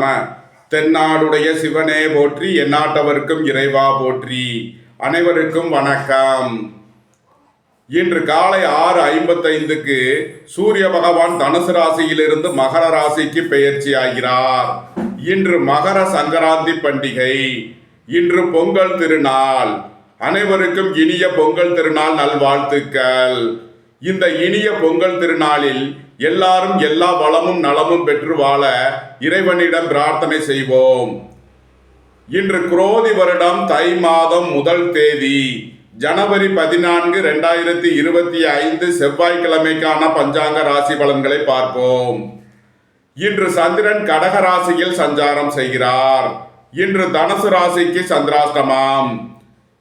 நம. தென்னாடுடைய சிவனே போற்றி, எந்நாட்டவர்க்கும் இறைவா போற்றி. அனைவருக்கும் வணக்கம். இன்று காலை 6:55க்கு சூரிய பகவான் தனுசு ராசியிலிருந்து மகர ராசிக்கு பெயர்ச்சி ஆகிறார். இன்று மகர சங்கராந்தி பண்டிகை. இன்று பொங்கல் திருநாள். அனைவருக்கும் இனிய பொங்கல் திருநாள் நல்வாழ்த்துக்கள். இந்த இனிய பொங்கல் திருநாளில் எல்லாரும் எல்லா வளமும் நலமும் பெற்று வாழ இறைவனிடம் பிரார்த்தனை செய்வோம். இன்று குரோதி வருடம் தை மாதம் 1 தேதி ஜனவரி 14, 2025 செவ்வாய்க்கிழமைக்கான பஞ்சாங்க ராசி பலன்களை பார்ப்போம். இன்று சந்திரன் கடக ராசியில் சஞ்சாரம் செய்கிறார். இன்று தனுசு ராசிக்கு சந்திராஷ்டமம்.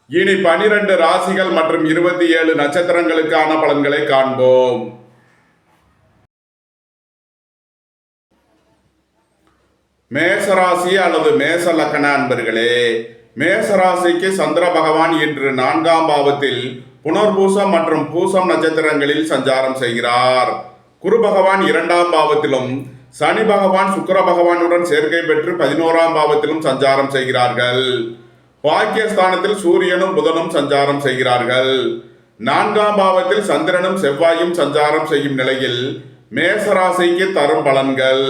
இனி 12 ராசிகள் மற்றும் 27 நட்சத்திரங்களுக்கான பலன்களை காண்போம். மேசராசி அல்லது மேச லக்ன அன்பர்களே, மேசராசிக்கு சந்திர பகவான் இன்று 4ஆம் பாவத்தில் புனர்பூசம் மற்றும் பூசம் நட்சத்திரங்களில் சஞ்சாரம் செய்கிறார். குரு பகவான் 2ஆம் பாவத்திலும் சனி பகவான் சுக்கிர பகவானுடன் சேர்க்கை பெற்று 11ஆம் பாவத்திலும் சஞ்சாரம் செய்கிறார்கள். பாக்கியஸ்தானத்தில் சூரியனும் புதனும் சஞ்சாரம் செய்கிறார்கள். 4ஆம் பாவத்தில் சந்திரனும் செவ்வாயும் சஞ்சாரம் செய்யும் நிலையில் மேசராசிக்கு தரும் பலன்கள்.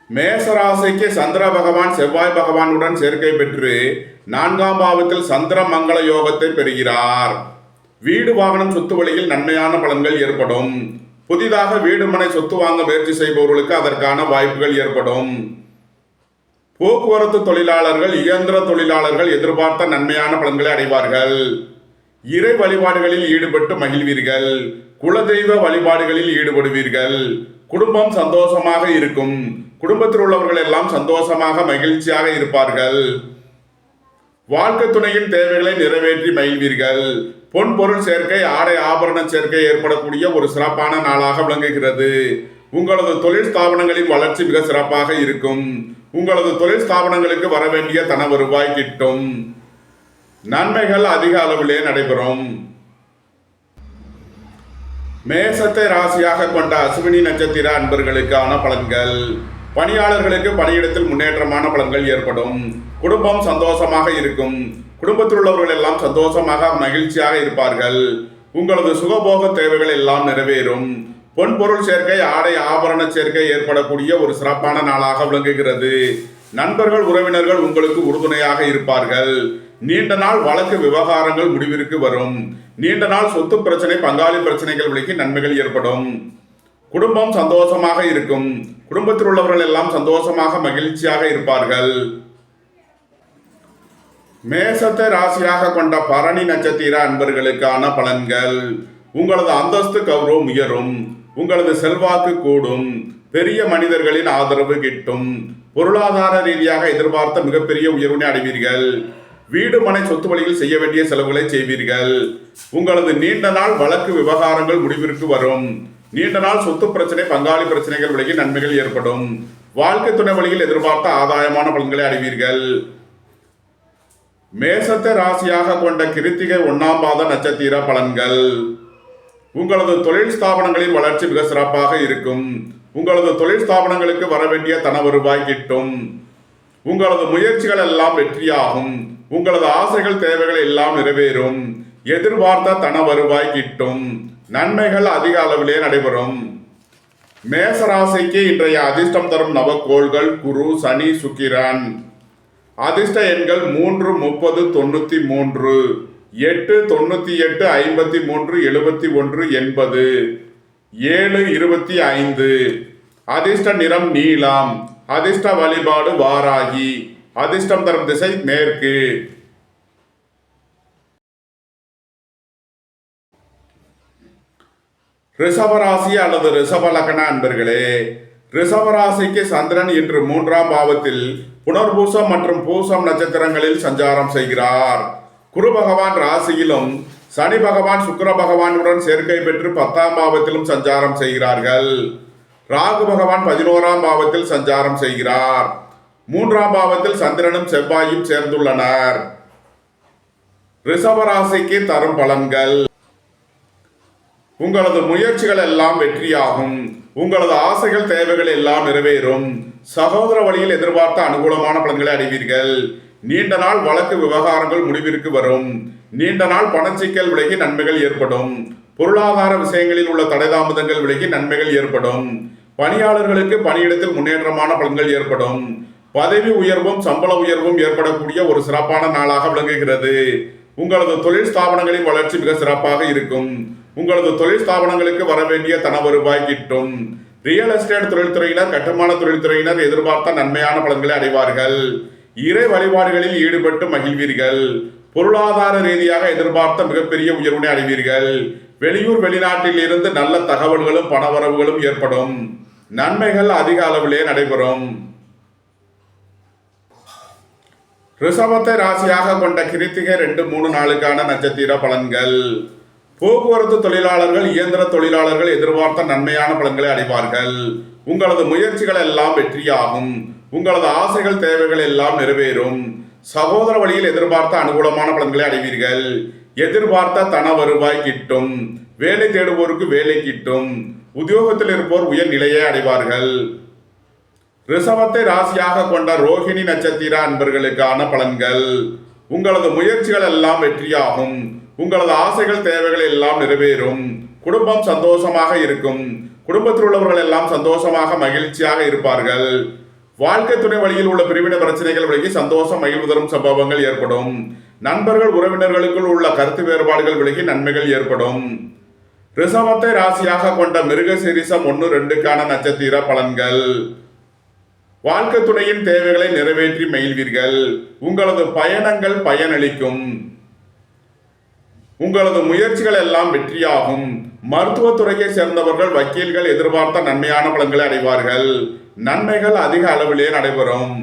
மேசராசிக்கு சந்திர பகவான் செவ்வாய் பகவானுடன் சேர்க்கை பெற்று 4ஆம் பாவத்தில் சந்திர மங்கள யோகத்தை பெறுகிறார். வீடு வாகனம் சொத்து வழியில் நன்மையான பலன்கள் ஏற்படும். புதிதாக வீடு மனை சொத்து வாங்க முயற்சி செய்பவர்களுக்கு அதற்கான வாய்ப்புகள் ஏற்படும். போக்குவரத்து தொழிலாளர்கள், இயந்திர தொழிலாளர்கள் எதிர்பார்த்த நன்மையான பலன்களை அடைவார்கள். இறை வழிபாடுகளில் ஈடுபட்டு மகிழ்வீர்கள். குலதெய்வ வழிபாடுகளில் ஈடுபடுவீர்கள். குடும்பம் சந்தோஷமாக இருக்கும். குடும்பத்தில் உள்ளவர்கள் எல்லாம் சந்தோஷமாக மகிழ்ச்சியாக இருப்பார்கள். வாழ்க்கை துணையின் தேவைகளை நிறைவேற்றி மகிழ்வீர்கள். பொன் பொருள் சேர்க்கை, ஆடை ஆபரண சேர்க்கை ஏற்படக்கூடிய ஒரு சிறப்பான நாளாக விளங்குகிறது. உங்களது தொழில் ஸ்தாபனங்களின் வளர்ச்சி மிக சிறப்பாக இருக்கும். உங்களது தொழில் ஸ்தாபனங்களுக்கு வர வேண்டிய தன வருவாய் கிட்டும். நன்மைகள் அதிக அளவிலே நடைபெறும். மேசத்தை ராசியாக கொண்ட அஸ்வினி நட்சத்திர அன்பர்களுக்கான பலன்கள். பணியாளர்களுக்கு பணியிடத்தில் முன்னேற்றமான பலன்கள் ஏற்படும். குடும்பம் சந்தோஷமாக இருக்கும். குடும்பத்தில் உள்ளவர்கள் எல்லாம் சந்தோஷமாக மகிழ்ச்சியாக இருப்பார்கள். உங்களது சுகபோக தேவைகள் எல்லாம் நிறைவேறும். பொன் பொருள் சேர்க்கை, ஆடை ஆபரண சேர்க்கை ஏற்படக்கூடிய ஒரு சிறப்பான நாளாக விளங்குகிறது. நண்பர்கள், உறவினர்கள் உங்களுக்கு உறுதுணையாக இருப்பார்கள். நீண்ட நாள் வழக்கு விவகாரங்கள் முடிவிற்கு வரும். நீண்ட நாள் சொத்து பிரச்சனை, பங்காளி பிரச்சனைகள் விலகி நன்மைகள் ஏற்படும். குடும்பம் சந்தோஷமாக இருக்கும். குடும்பத்தில் உள்ளவர்கள் எல்லாம் சந்தோஷமாக மகிழ்ச்சியாக இருப்பார்கள். மேசத்தை ராசியாக கொண்ட பரணி நட்சத்திர அன்பர்களுக்கான பலன்கள். உங்களது அந்தஸ்து கௌரவம் உயரும். உங்களது செல்வாக்கு கூடும். பெரிய மனிதர்களின் ஆதரவு கிட்டும். பொருளாதார ரீதியாக எதிர்பார்த்த மிகப்பெரிய உயர்வினை அடைவீர்கள். வீடு மனை சொத்து வழியில் செய்ய வேண்டிய செலவுகளை செய்வீர்கள். உங்களது நீண்ட நாள் வழக்கு விவகாரங்கள் முடிவிற்கு வரும். நீண்ட நாள் சொத்து பிரச்சனை, பங்காளி பிரச்சனைகள் விலகி நன்மைகள் ஏற்படும். வாழ்க்கை துணை வழியில் எதிர்பார்த்த ஆதாயமான பலன்களை அடைவீர்கள். மேசத்தை ராசியாக கொண்ட கிருத்திகை 1ஆம் பாத நட்சத்திர பலன்கள். உங்களது தொழில் ஸ்தாபனங்களின் வளர்ச்சி மிக சிறப்பாக இருக்கும். உங்களது தொழில் ஸ்தாபனங்களுக்கு வர வேண்டிய தன வருவாய் கிட்டும். உங்களது முயற்சிகள் எல்லாம் வெற்றியாகும். உங்களது ஆசைகள், தேவைகள் எல்லாம் நிறைவேறும். எதிர்பார்த்த தன வருவாய் கிட்டும். நன்மைகள் அதிக அளவிலே நடைபெறும். மேசராசிக்கு இன்றைய அதிர்ஷ்டம் தரும் நவக்கோள்கள் குரு, சனி, சுக்கிரன். அதிர்ஷ்ட எண்கள் 3, 30, 93, 8, 98, 53, 71, 80, 7, 25. அதிர்ஷ்ட நிறம் நீலம். அதிர்ஷ்ட வழிபாடு வாராகி. அதிர்ஷ்டம் தரும் திசை மேற்கு. ரிஷபராசி அல்லது ரிஷப லக்ன அன்பர்களே, ரிஷபராசிக்கு சந்திரன் இன்று 3ஆம் பாவத்தில் புனர்பூசம் மற்றும் பூசம் நட்சத்திரங்களில் சஞ்சாரம் செய்கிறார். குரு பகவான் ராசியிலும் சனி பகவான் சுக்கிர பகவானுடன் சேர்க்கை பெற்று 10ஆம் பாவத்திலும் சஞ்சாரம் செய்கிறார்கள். ராகு பகவான் 11ஆம் பாவத்தில் சஞ்சாரம் செய்கிறார். 3ஆம் பாவத்தில் சந்திரனும் செவ்வாயும் சேர்ந்துள்ளனர். ரிஷபராசிக்கு தரும் பலன்கள். உங்களது முயற்சிகள் எல்லாம் வெற்றியாகும். உங்களது ஆசைகள் தேவைகள் எல்லாம் நிறைவேறும். சகோதர வழியில் எதிர்பார்த்த அனுகூலமான பலன்களை அடைவீர்கள். நீண்ட நாள் வழக்கு விவகாரங்கள் முடிவிற்கு வரும். நீண்ட நாள் பணச்சிக்கல் விலகி நன்மைகள் ஏற்படும். பொருளாதார விஷயங்களில் உள்ள தடைதாமதங்கள் விலகி நன்மைகள் ஏற்படும். பணியாளர்களுக்கு பணியிடத்தில் முன்னேற்றமான பலன்கள் ஏற்படும். பதவி உயர்வும் சம்பள உயர்வும் ஏற்படக்கூடிய ஒரு சிறப்பான நாளாக விளங்குகிறது. உங்களது தொழில் ஸ்தாபனங்களின் வளர்ச்சி மிக சிறப்பாக இருக்கும். உங்களது தொழில் ஸ்தாபனங்களுக்கு வர வேண்டிய தன வருவாய் கிட்டும். ரியல் எஸ்டேட் தொழில்துறையினர், கட்டுமான தொழில்துறையினர் எதிர்பார்த்த நன்மையான பலன்களை அடைவார்கள். இறை வழிபாடுகளில் ஈடுபட்டு மகிழ்வீர்கள். பொருளாதார ரீதியாக எதிர்பார்த்த மிகப்பெரிய உயர்வினை அடைவீர்கள். வெளியூர் வெளிநாட்டில் இருந்து நல்ல தகவல்களும் பணவரவுகளும் ஏற்படும். நன்மைகள் அதிக அளவிலே நடைபெறும். ரிஷபத்தை ராசியாக கொண்ட கிருத்திகை 2-3 நாளுக்கான நட்சத்திர பலன்கள். போக்குவரத்து தொழிலாளர்கள், இயந்திர தொழிலாளர்கள் எதிர்பார்த்த நன்மையான பலன்களை அடைவார்கள். உங்களது முயற்சிகள் எல்லாம் வெற்றியாகும். உங்களது ஆசைகள் தேவைகள் எல்லாம் நிறைவேறும். சகோதர வழியில் எதிர்பார்த்த அனுகூலமான பலன்களை அடைவீர்கள். எதிர்பார்த்த தன வருவாய் கிட்டும். வேலை தேடுவோருக்கு வேலை கிட்டும். உத்தியோகத்தில் இருப்போர் உயர் நிலையை அடைவார்கள். ரிஷபத்தை ராசியாக கொண்ட ரோஹிணி நட்சத்திர அன்பர்களுக்கான பலன்கள். உங்களது முயற்சிகள் எல்லாம் வெற்றியாகும். உங்களது ஆசைகள் தேவைகள் எல்லாம் நிறைவேறும். குடும்பம் சந்தோஷமாக இருக்கும். குடும்பத்தில் உள்ளவர்கள் எல்லாம் சந்தோஷமாக மகிழ்ச்சியாக இருப்பார்கள். வாழ்க்கை துணை வழியில் உள்ள பிரிவினை பிரச்சனைகள் விலகி சந்தோஷம் மகிழ்வு தரும் சம்பவங்கள் ஏற்படும். நண்பர்கள் உறவினர்களுக்குள் உள்ள கருத்து வேறுபாடுகள் விலகி நன்மைகள் ஏற்படும். ரிஷபத்தை ராசியாக கொண்ட மிருகசீரிஷம் 1-2க்கான நட்சத்திர பலன்கள். வாழ்க்கை துணையின் தேவைகளை நிறைவேற்றி மகிழ்வீர்கள். உங்களது பயணங்கள் பயனளிக்கும். உங்களது முயற்சிகள் எல்லாம் வெற்றியாகும். மருத்துவத்துறையை சேர்ந்தவர்கள், வக்கீல்கள் எதிர்பார்த்த நன்மையான பலன்களை அடைவார்கள். நன்மைகள் அதிக அளவிலே நடைபெறும்.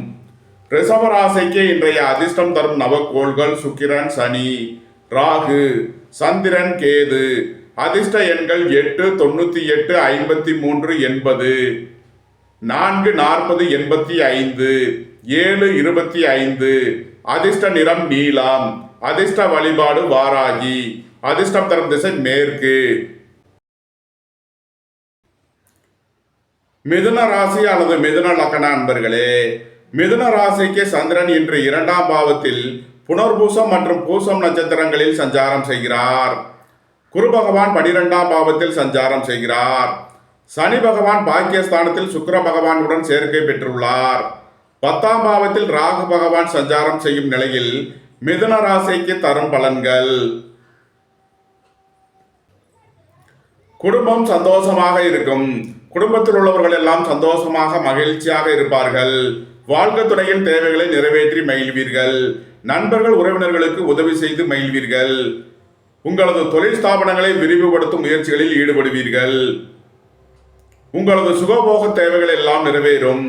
ரிஷபராசிக்கு இன்றைய அதிர்ஷ்டம் தரும் நவக்கோள்கள் சுக்கிரன், சனி, ராகு, சந்திரன், கேது. அதிர்ஷ்ட எண்கள் 8, 98, 53, 80, 4, 40, 85, 7, 25. அதிர்ஷ்ட நிறம் நீலம். அதிர்ஷ்ட வழிபாடு வாராகி. அதிர்ஷ்டம் தரும் திசை மேற்கு. மிதுன ராசி அல்லது மிதுன லக்ன அன்பர்களே, மிதுன ராசிக்கு சந்திரன் இன்று 2ஆம் பாவத்தில் புனர்பூசம் மற்றும் பூசம் நட்சத்திரங்களில் சஞ்சாரம் செய்கிறார். குரு பகவான் 12ஆம் பாவத்தில் சஞ்சாரம் செய்கிறார். சனி பகவான் பாக்கியஸ்தானத்தில் சுக்கிர பகவானுடன் சேர்க்கை பெற்றுள்ளார். 10ஆம் பாவத்தில் ராகு பகவான் சஞ்சாரம் செய்யும் நிலையில் மிதுன ராசிக்கு தரும் பலன்கள். குடும்பம் சந்தோஷமாக இருக்கும். குடும்பத்தில் உள்ளவர்கள் எல்லாம் சந்தோஷமாக மகிழ்ச்சியாக இருப்பார்கள். வாழ்க்கை துணையின் தேவைகளை நிறைவேற்றி மகிழ்வீர்கள். நண்பர்கள் உறவினர்களுக்கு உதவி செய்து மகிழ்வீர்கள். உங்களது தொழில் ஸ்தாபனங்களை விரிவுபடுத்தும் முயற்சிகளில் ஈடுபடுவீர்கள். உங்களது சுகபோக தேவைகள் எல்லாம் நிறைவேறும்.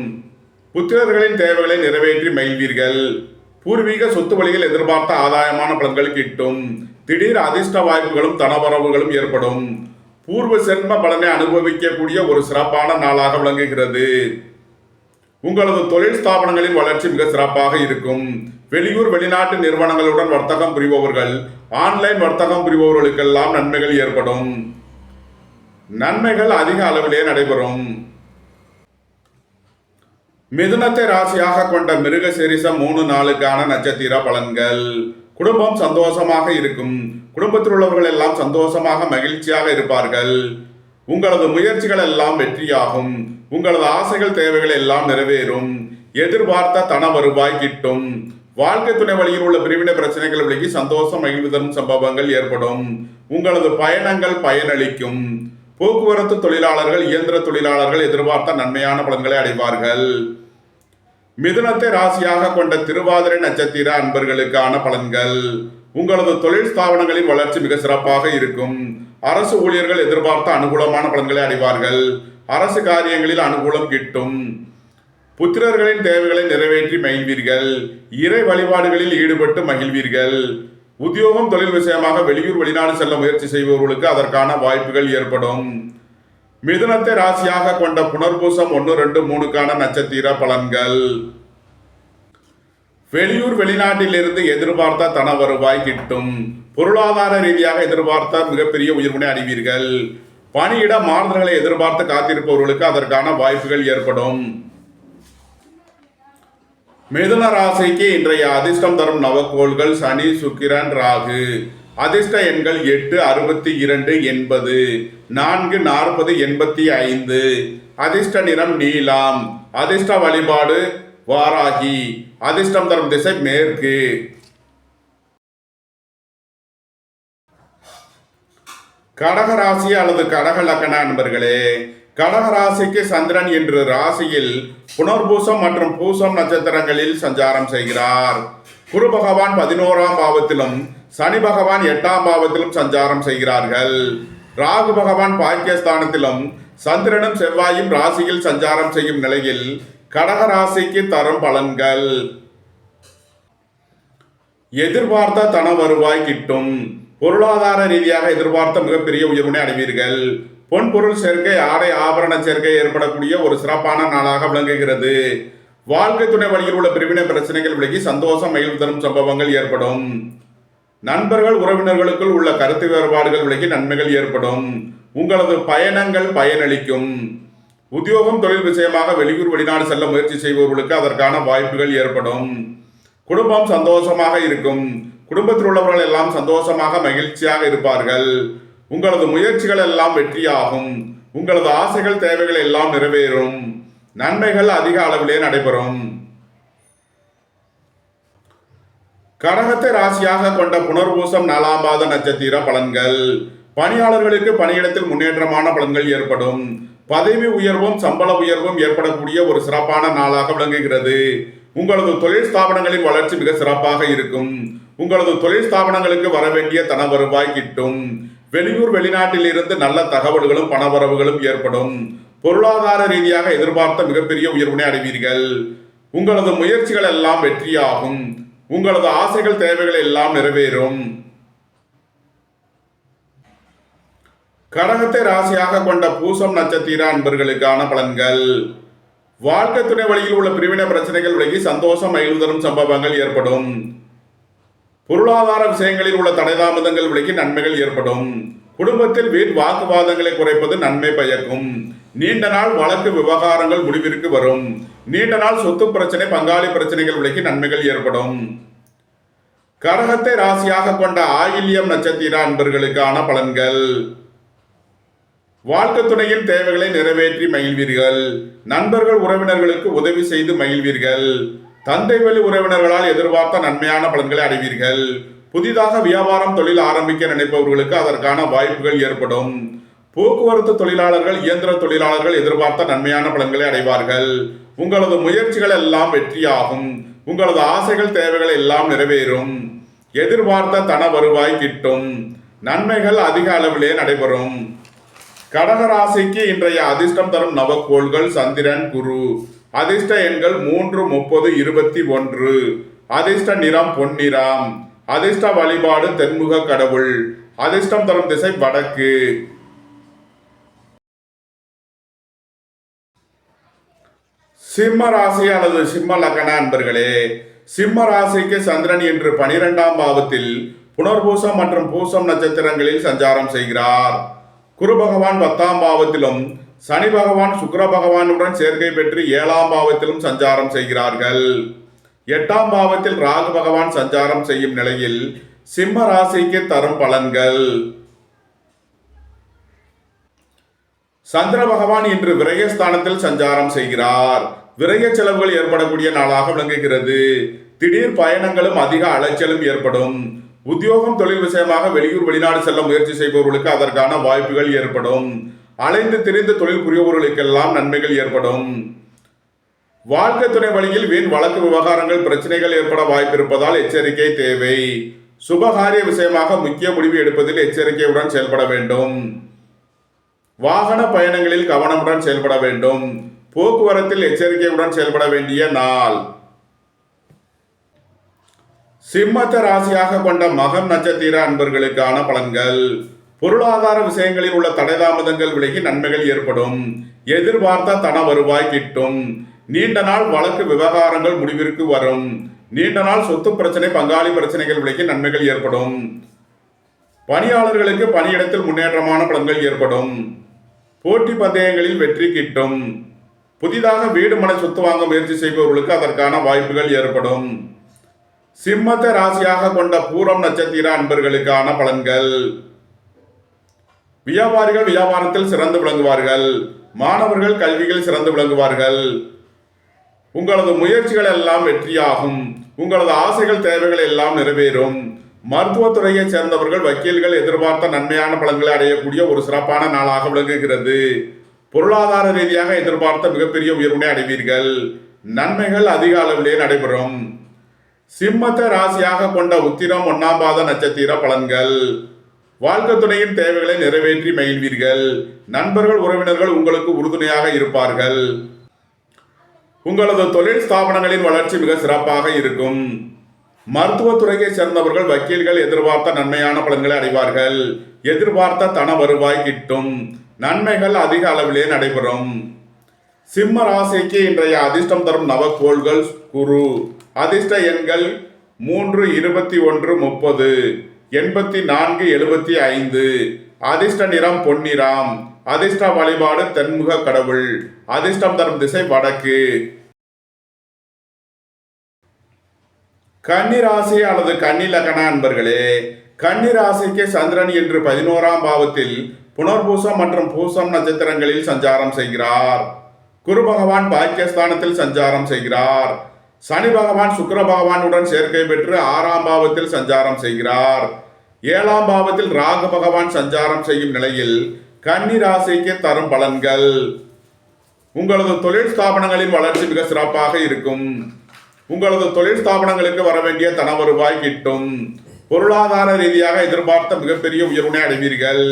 புத்திரர்களின் தேவைகளை நிறைவேற்றி மகிழ்வீர்கள். பூர்வீக சொத்து வழியில் எதிர்பார்த்த ஆதாயமான பலன்கள் கிட்டும். திடீர் அதிர்ஷ்ட வாய்ப்புகளும் தனவரவுகளும் ஏற்படும். பூர்வ சென்ம பலனை அனுபவிக்கக்கூடிய ஒரு சிறப்பான நாளாக விளங்குகிறது. உங்களது தொழில் ஸ்தாபனங்களின் வளர்ச்சி மிக சிறப்பாக இருக்கும். வெளியூர் வெளிநாட்டு நிறுவனங்களுடன் வர்த்தகம் புரிபவர்கள், ஆன்லைன் வர்த்தகம் புரிபவர்களுக்கெல்லாம் நன்மைகள் ஏற்படும். நன்மைகள் அதிக அளவிலே நடைபெறும். மிதுனத்தை ராசியாக கொண்ட மிருகசீரிஷம் 3 நாளுக்கான நட்சத்திர பலன்கள். குடும்பம் சந்தோஷமாக இருக்கும். குடும்பத்தில் உள்ளவர்கள் எல்லாம் சந்தோஷமாக மகிழ்ச்சியாக இருப்பார்கள். உங்களது முயற்சிகள் எல்லாம் வெற்றியாகும். உங்களது ஆசைகள் தேவைகள் எல்லாம் நிறைவேறும். எதிர்பார்த்த தன வருவாய் கிட்டும். வாழ்க்கை துணை வழியில் உள்ள பிரிவினை பிரச்சனைகள் விலகி சந்தோஷம் மகிழ்வு தரும் சம்பவங்கள் ஏற்படும். உங்களது பயணங்கள் பயனளிக்கும். போக்குவரத்து தொழிலாளர்கள், இயந்திர தொழிலாளர்கள் எதிர்பார்த்த நன்மையான பலன்களை அடைவார்கள். மிதுனத்தை ராசியாக கொண்ட திருவாதிரை நட்சத்திர அன்பர்களுக்கான பலன்கள். உங்களது தொழில் ஸ்தாபனங்களின் வளர்ச்சி மிக சிறப்பாக இருக்கும். அரசு ஊழியர்கள் எதிர்பார்த்த அனுகூலமான பலன்களை அடைவார்கள். அரசு காரியங்களில் அனுகூலம் கிட்டும். புத்திரர்களின் தேவைகளை நிறைவேற்றி மகிழ்வீர்கள். இறை வழிபாடுகளில் ஈடுபட்டு மகிழ்வீர்கள். உத்தியோகம் தொழில் விஷயமாக வெளியூர் வெளிநாடு செல்ல முயற்சி செய்பவர்களுக்கு அதற்கான வாய்ப்புகள் ஏற்படும். மிதுனத்தை ராசியாக கொண்ட புனர்பூசம் 1, 2, 3க்கான நட்சத்திர பலன்கள். வெளியூர் வெளிநாட்டில் இருந்து எதிர்பார்த்த தன வருவாய் கிட்டும். பொருளாதார ரீதியாக எதிர்பார்த்த மிகப்பெரிய உயர்வினை அடைவீர்கள். பணியிட மாறுதல்களை எதிர்பார்த்து காத்திருப்பவர்களுக்கு அதற்கான வாய்ப்புகள் ஏற்படும். மிதுன ராசிக்கு இன்றைய அதிர்ஷ்டம் தரும் நவக்கோள்கள் சனி, சுக்கிரன், ராகு. அதிர்ஷ்ட எண்கள் 8, 62, 80, 4, 40, 85. அதிர்ஷ்ட நிறம் நீலம். அதிர்ஷ்ட வழிபாடு வாராகி. அதிர்ஷ்டம் தரும் திசை மேற்கு. கடகராசி அல்லது கடக லக்கண அன்பர்களே, கடகராசிக்கு சந்திரன் இன்று ராசியில் புனர்பூசம் மற்றும் பூசம் நட்சத்திரங்களில் சஞ்சாரம் செய்கிறார். குரு பகவான் 11ஆம் பாவத்திலும் சனி பகவான் 8ஆம் பாவத்திலும் சஞ்சாரம் செய்கிறார்கள். ராகு பகவான் பாக்கியஸ்தானத்திலும் சந்திரனும் செவ்வாயும் ராசியில் சஞ்சாரம் செய்யும் நிலையில் கடகராசிக்கு தரும் பலன்கள்: எதிர்பார்த்த தன வருவாய் கிட்டும். பொருளாதார ரீதியாக எதிர்பார்த்த மிகப்பெரிய உயர்வினை அடைவீர்கள். பொன்பொருள் சேர்க்கை, ஆடை ஆபரண சேர்க்கை ஏற்படக்கூடிய ஒரு சிறப்பான நாளாக விளங்குகிறது. வாழ்க்கை துணை வழியில் உள்ள பிரிவினை பிரச்சனைகள் விலகி சந்தோஷம் மகிழ்வு தரும் சம்பவங்கள் ஏற்படும். நண்பர்கள் உறவினர்களுக்குள் உள்ள கருத்து வேறுபாடுகள் விலகி நன்மைகள் ஏற்படும். உங்களது பயணங்கள் பயனளிக்கும். உத்தியோகம் தொழில் விஷயமாக வெளியூர் வெளிநாடு செல்ல முயற்சி செய்பவர்களுக்கு அதற்கான வாய்ப்புகள் ஏற்படும். குடும்பம் சந்தோஷமாக இருக்கும். குடும்பத்தில் உள்ளவர்கள் எல்லாம் சந்தோஷமாக மகிழ்ச்சியாக இருப்பார்கள். உங்களது முயற்சிகள் எல்லாம் வெற்றியாகும். உங்களது ஆசைகள் தேவைகள் எல்லாம் நிறைவேறும். நன்மைகள் அதிக அளவிலே நடைபெறும். கடகத்தை ராசியாக கொண்ட புனர்பூசம் 4ஆம் பாத நட்சத்திர பலன்கள்: பணியாளர்களுக்கு பணியிடத்தில் முன்னேற்றமான பலன்கள் ஏற்படும். பதவி உயர்வும் சம்பள உயர்வும் ஏற்படக்கூடிய ஒரு சிறப்பான நாளாக விளங்குகிறது. உங்களது தொழில் ஸ்தாபனங்களின் வளர்ச்சி மிக சிறப்பாக இருக்கும். உங்களது தொழில் ஸ்தாபனங்களுக்கு வரவேண்டிய தன வருவாய் கிட்டும். வெளியூர் வெளிநாட்டில் இருந்து நல்ல தகவல்களும் பணவரவுகளும் ஏற்படும். பொருளாதார ரீதியாக எதிர்பார்த்த மிகப்பெரிய உயர்வினை அடைவீர்கள். உங்களது முயற்சிகள் எல்லாம் வெற்றியாகும். உங்களது ஆசைகள் தேவைகள் எல்லாம் நிறைவேறும். கடகத்தை ராசியாக கொண்ட பூசம் நட்சத்திர அன்பர்களுக்கான பலன்கள்: வாழ்க்கை துணை வழியில் உள்ள பிரிவினை பிரச்சனைகள் விலகி சந்தோஷம் மகிழ்வு தரும் சம்பவங்கள் ஏற்படும். பொருளாதார விஷயங்களில் உள்ள தடைதாமதங்கள் விலகி நன்மைகள் ஏற்படும். குடும்பத்தில் வீண் வாக்குவாதங்களை குறைப்பது நன்மை பயக்கும். நீண்ட நாள் வழக்கு விவகாரங்கள் முடிவிற்கு வரும். நீண்ட நாள் சொத்து பிரச்சனை, பங்காளி பிரச்சனைகள் விலகி நன்மைகள் ஏற்படும். கடகத்தை ராசியாக கொண்ட ஆயில்யம் நட்சத்திர அன்பர்களுக்கான பலன்கள்: வாழ்க்கை துணையின் தேவைகளை நிறைவேற்றி மகிழ்வீர்கள். நண்பர்கள் உறவினர்களுக்கு உதவி செய்து மகிழ்வீர்கள். தந்தை வழி உறவினர்களால் எதிர்பார்த்த நன்மையான பலன்களை அடைவீர்கள். புதிதாக வியாபாரம் தொழில் ஆரம்பிக்க நினைப்பவர்களுக்கு அதற்கான வாய்ப்புகள் ஏற்படும். போக்குவரத்து தொழிலாளர்கள், இயந்திர தொழிலாளர்கள் எதிர்பார்த்த நன்மையான பலன்களை அடைவார்கள். உங்களது முயற்சிகள் எல்லாம் வெற்றியாகும். உங்களது ஆசைகள் தேவைகள் எல்லாம் நிறைவேறும். எதிர்பார்த்த தன வருவாய் கிட்டும். நன்மைகள் அதிக அளவிலே நடைபெறும். கடகராசிக்கு இன்றைய அதிர்ஷ்டம் தரும் நவக்கோள்கள் சந்திரன், குரு. அதிர்ஷ்ட எண்கள் 3, 30, 21. அதிர்ஷ்ட நிறம் பொன்னிறம். அதிர்ஷ்ட வழிபாடு தென்முக கடவுள். அதிர்ஷ்டம் தரும் திசை வடக்கு. சிம்ம ராசி அல்லது சிம்ம லக்கண அன்பர்களே, சிம்ம ராசிக்கு சந்திரன் இன்று 12ஆம் பாவத்தில் புனர்பூசம் மற்றும் பூசம் நட்சத்திரங்களில் சஞ்சாரம் செய்கிறார். குரு பகவான் 10ஆம் பாவத்திலும் சனி பகவான் சுக்கிர பகவானுடன் சேர்க்கை பெற்று 7ஆம் பாவத்திலும் சஞ்சாரம் செய்கிறார்கள். 8ஆம் பாவத்தில் ராகு பகவான் சஞ்சாரம் செய்யும் நிலையில் சிம்ம ராசிக்கு தரும் பலன்கள்: சந்திர பகவான் இன்று விரயஸ்தானத்தில் சஞ்சாரம் செய்கிறார். விரய செலவுகள் ஏற்படக்கூடிய நாளாக விளங்குகிறது. திடீர் பயணங்களும் அதிக அலைச்சலும் ஏற்படும். உத்தியோகம் தொழில் விஷயமாக வெளியூர் வெளிநாடு செல்ல முயற்சி செய்பவர்களுக்கு அதற்கான வாய்ப்புகள் ஏற்படும். அலைந்து திரிந்து தொழில் புரிபவர்களுக்கெல்லாம் நன்மைகள் ஏற்படும். வாழ்க்கை துணை வழியில் வீண் வழக்கு விவகாரங்கள் பிரச்சனைகள் ஏற்பட வாய்ப்பிருப்பதால் எச்சரிக்கை தேவை. சுபகாரிய விஷயமாக முக்கிய முடிவு எடுப்பதில் எச்சரிக்கையுடன் செயல்பட வேண்டும். வாகன பயணங்களில் கவனமுடன் செயல்பட வேண்டும். போக்குவரத்தில் எச்சரிக்கையுடன் செயல்பட வேண்டிய நாள். சிம்மத்தை ராசியாக கொண்ட மகம் நட்சத்திர அன்பர்களுக்கான பலன்கள்: பொருளாதார விஷயங்களில் உள்ள தடைதாமதங்கள் விலகி நன்மைகள் ஏற்படும். எதிர்பார்த்த தன வருவாய் கிட்டும். நீண்ட நாள் வழக்கு விவகாரங்கள் முடிவிற்கு வரும். நீண்ட நாள் சொத்து பிரச்சனை, பங்காளி பிரச்சனைகள் விலகி நன்மைகள் ஏற்படும். பணியாளர்களுக்கு பணியிடத்தில் முன்னேற்றமான பலன்கள் ஏற்படும். போட்டி பந்தயங்களில் வெற்றி கிட்டும். புதிதாக வீடு மனை சொத்து வாங்க முயற்சி செய்பவர்களுக்கு அதற்கான வாய்ப்புகள் ஏற்படும். சிம்மத்தை ராசியாக கொண்ட பூரம் நட்சத்திர அன்பர்களுக்கான பலன்கள். வியாபாரிகள் வியாபாரத்தில் சிறந்து விளங்குவார்கள். மாணவர்கள் கல்வியில் சிறந்து விளங்குவார்கள். உங்களது முயற்சிகள் எல்லாம் வெற்றியாகும். உங்களது ஆசைகள் தேவைகள் எல்லாம் நிறைவேறும். மருத்துவத்துறையை சேர்ந்தவர்கள் வக்கீல்கள் எதிர்பார்த்த நன்மையான பலன்களை அடையக்கூடிய ஒரு சிறப்பான நாளாக விளங்குகிறது. பொருளாதார ரீதியாக எதிர்பார்த்த மிகப்பெரிய உயர்வினை அடைவீர்கள். நன்மைகள் அதிக அளவிலே நடைபெறும். சிம்மத்தை ராசியாக கொண்ட உத்திரம் 1ஆம் பாத நட்சத்திர பலன்கள். வாழ்க்கை துணையின் தேவைகளை நிறைவேற்றி மகிழ்வீர்கள். நண்பர்கள் உறவினர்கள் உங்களுக்கு உறுதுணையாக இருப்பார்கள். உங்களது தொழில் ஸ்தாபனங்களின் வளர்ச்சி மிக சிறப்பாக இருக்கும். மருத்துவத்துறையை சேர்ந்தவர்கள் வக்கீல்கள் எதிர்பார்த்த நன்மையான பலன்களை அடைவார்கள். எதிர்பார்த்த தன வருவாய் கிட்டும். நன்மைகள் அதிக அளவிலே நடைபெறும். சிம்ம ராசிக்கு இன்றைய அதிர்ஷ்டம் தரும் நவக்கோள்கள் குரு. அதிர்ஷ்ட எண்கள் 3, 21, 30, 84, 75. அதிர்ஷ்ட நிறம் பொன்னிறம். அதிர்ஷ்ட வழிபாடு தென்முக கடவுள். அதிர்ஷ்டம் தரும் திசை வடக்கு. கன்னி ராசி அல்லது கன்னி லக்ன அன்பர்களே, கன்னி ராசிக்கு சந்திரன் இன்று 11ஆம் பாவத்தில் புனர்பூசம் மற்றும் பூசம் நட்சத்திரங்களில் சஞ்சாரம் செய்கிறார். குரு பகவான் பாக்கியஸ்தானத்தில் சஞ்சாரம் செய்கிறார். சனி பகவான் சுக்கிர பகவானுடன் சேர்க்கை பெற்று 6ஆம் பாவத்தில் சஞ்சாரம் செய்கிறார். 7ஆம் பாவத்தில் ராகு பகவான் சஞ்சாரம் செய்யும் நிலையில் கன்னி ராசிக்கு தரும் பலன்கள். உங்களது தொழில் ஸ்தாபனங்களின் வளர்ச்சி மிக சிறப்பாக இருக்கும். உங்களது தொழில் ஸ்தாபனங்களுக்கு வர வேண்டிய தன வருவாய் கிட்டும். பொருளாதார ரீதியாக எதிர்பார்த்த மிகப்பெரிய உயர்வினை அடைவீர்கள்.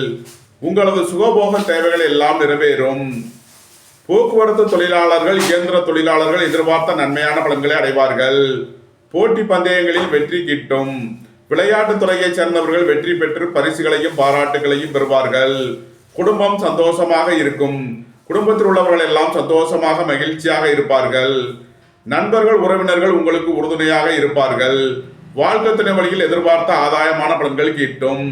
உங்களது சுகபோக தேவைகள் எல்லாம் நிறைவேறும். போக்குவரத்து தொழிலாளர்கள் இயந்திர தொழிலாளர்கள் எதிர்பார்த்த நன்மையான பலன்களை அடைவார்கள். போட்டி பந்தயங்களில் வெற்றி கிட்டும். விளையாட்டுத் துறையைச் சேர்ந்தவர்கள் வெற்றி பெற்று பரிசுகளையும் பாராட்டுகளையும் பெறுவார்கள். குடும்பம் சந்தோஷமாக இருக்கும். குடும்பத்தில் உள்ளவர்கள் எல்லாம் சந்தோஷமாக மகிழ்ச்சியாக இருப்பார்கள். நண்பர்கள் உறவினர்கள் உங்களுக்கு உறுதுணையாக இருப்பார்கள். வாழ்க்கை துணை வழியில் எதிர்பார்த்த ஆதாயமான பலன்கள் கிட்டும்.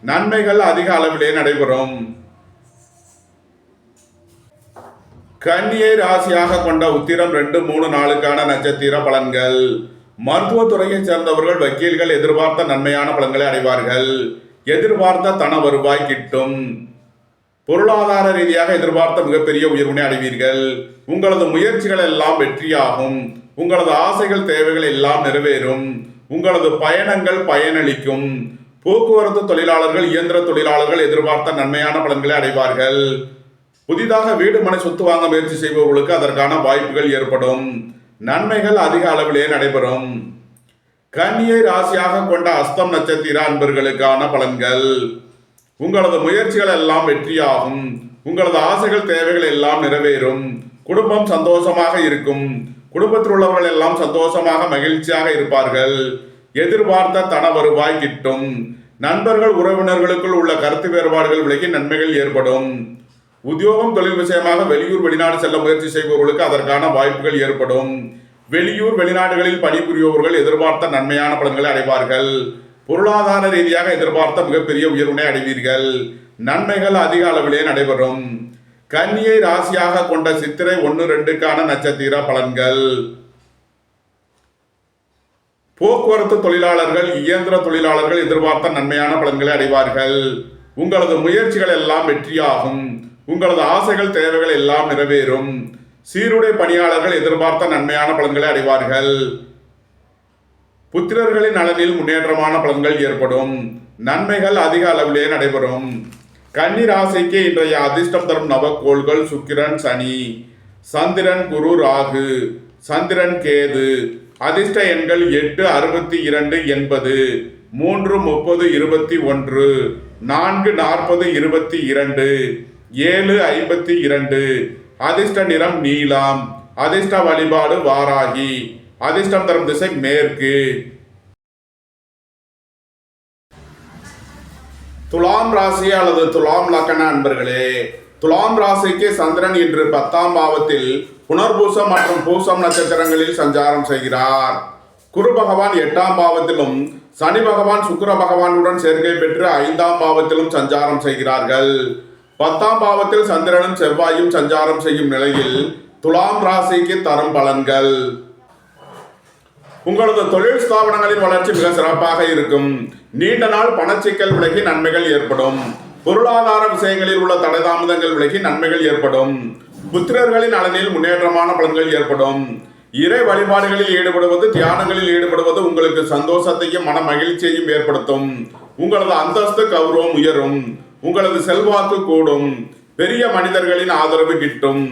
நன்மைகள் அதிக அளவிலே நடைபெறும். கன்னியை ராசியாக கொண்ட உத்திரம் 2, 3, 4 நட்சத்திர பலன்கள். மருத்துவத்துறையை சேர்ந்தவர்கள் வக்கீல்கள் எதிர்பார்த்த நன்மையான பலன்களை அடைவார்கள். எதிர்பார்த்த தன வருவாய் கிட்டும். பொருளாதார ரீதியாக எதிர்பார்த்த மிகப்பெரிய உயர்வினை அடைவீர்கள். உங்களது முயற்சிகள் எல்லாம் வெற்றியாகும். உங்களது ஆசைகள் தேவைகள் எல்லாம் நிறைவேறும். உங்களது பயணங்கள் பயனளிக்கும். போக்குவரத்து தொழிலாளர்கள் இயந்திர தொழிலாளர்கள் எதிர்பார்த்த நன்மையான பலன்களை அடைவார்கள். புதிதாக வீடு மனை சொத்து வாங்க முயற்சி செய்பவர்களுக்கு அதற்கான வாய்ப்புகள் ஏற்படும். நன்மைகள் அதிக அளவிலே நடைபெறும். கன்னியை ராசியாக கொண்ட அஸ்தம் நட்சத்திர அன்பர்களுக்கான பலன்கள். உங்களது முயற்சிகள் எல்லாம் வெற்றியாகும். உங்களது ஆசைகள் தேவைகள் எல்லாம் நிறைவேறும். குடும்பம் சந்தோஷமாக இருக்கும். குடும்பத்தில் உள்ளவர்கள் எல்லாம் சந்தோஷமாக மகிழ்ச்சியாக இருப்பார்கள். எதிர்பார்த்த தன வருவாய் கிட்டும். நண்பர்கள் உறவினர்களுக்குள் உள்ள கருத்து வேறுபாடுகள் விலகி நன்மைகள் ஏற்படும். உத்தியோகம் தொழில் விஷயமாக வெளியூர் வெளிநாடு செல்ல முயற்சி செய்பவர்களுக்கு அதற்கான வாய்ப்புகள் ஏற்படும். வெளியூர் வெளிநாடுகளில் பணிபுரிபவர்கள் எதிர்பார்த்த நன்மையான பலன்களை அடைவார்கள். பொருளாதார ரீதியாக எதிர்பார்த்த மிகப்பெரிய உயர்வினை அடைவீர்கள். நன்மைகள் அதிக அளவிலே நடைபெறும். கன்னியை ராசியாக கொண்ட சித்திரை 1, 2 நட்சத்திர பலன்கள். போக்குவரத்து தொழிலாளர்கள் இயந்திர தொழிலாளர்கள் எதிர்பார்த்த நன்மையான பலன்களை அடைவார்கள். உங்களது முயற்சிகள் எல்லாம் வெற்றியாகும். உங்களது ஆசைகள் தேவைகள் எல்லாம் நிறைவேறும். சீருடை பணியாளர்கள் எதிர்பார்த்த நன்மையான பலன்களை அடைவார்கள். புத்திரர்களின் நலனில் முன்னேற்றமான பலன்கள் ஏற்படும். நன்மைகள் அதிக அளவிலே நடைபெறும். கன்னி ராசிக்கு இன்றைய அதிர்ஷ்டம் தரும் நவக்கோள்கள் சுக்கிரன் சனி, சந்திரன் குரு ராகு, சந்திரன் கேது. அதிர்ஷ்ட எண்கள் 8, 62, 80, 3, 30, 21, 4, 40, 22, 7, 52. அதிர்ஷ்ட நிறம் நீலம். அதிர்ஷ்ட வழிபாடு வாராகி. அதிர்ஷ்டம் தரும் திசை மேற்கு. துலாம் ராசி அல்லது துலாம் லக்ன அன்பர்களே, துலாம் ராசிக்கு சந்திரன் இன்று 10ஆம் பாவத்தில் புனர்பூசம் மற்றும் பூசம் நட்சத்திரங்களில் சஞ்சாரம் செய்கிறார். குரு பகவான் 8ஆம் பாவத்திலும் சனி பகவான் சுக்கிர பகவானுடன் சேர்க்கை பெற்று 5ஆம் பாவத்திலும் சஞ்சாரம் செய்கிறார்கள். 10ஆம் பாவத்தில் சந்திரனும் செவ்வாயும் சஞ்சாரம் செய்யும் நிலையில் துலாம் ராசிக்கு தரும் பலன்கள். உங்களது தொழில் ஸ்தாபனங்களின் வளர்ச்சி மிக சிறப்பாக இருக்கும். நீண்ட நாள் பணச்சிக்கல் விலகி நன்மைகள் ஏற்படும். பொருளாதார விஷயங்களில் உள்ள தடைதாமதங்கள் விலகி நன்மைகள் ஏற்படும். புத்திரர்களின் நலனில் முன்னேற்றமான பலன்கள் ஏற்படும். இறை வழிபாடுகளில் ஈடுபடுவது, தியானங்களில் ஈடுபடுவது உங்களுக்கு சந்தோஷத்தையும் மன மகிழ்ச்சியையும் ஏற்படுத்தும். உங்களது அந்தஸ்து கௌரவம் உயரும். உங்களது செல்வாக்கு கூடும். பெரிய மனிதர்களின் ஆதரவு கிட்டும்.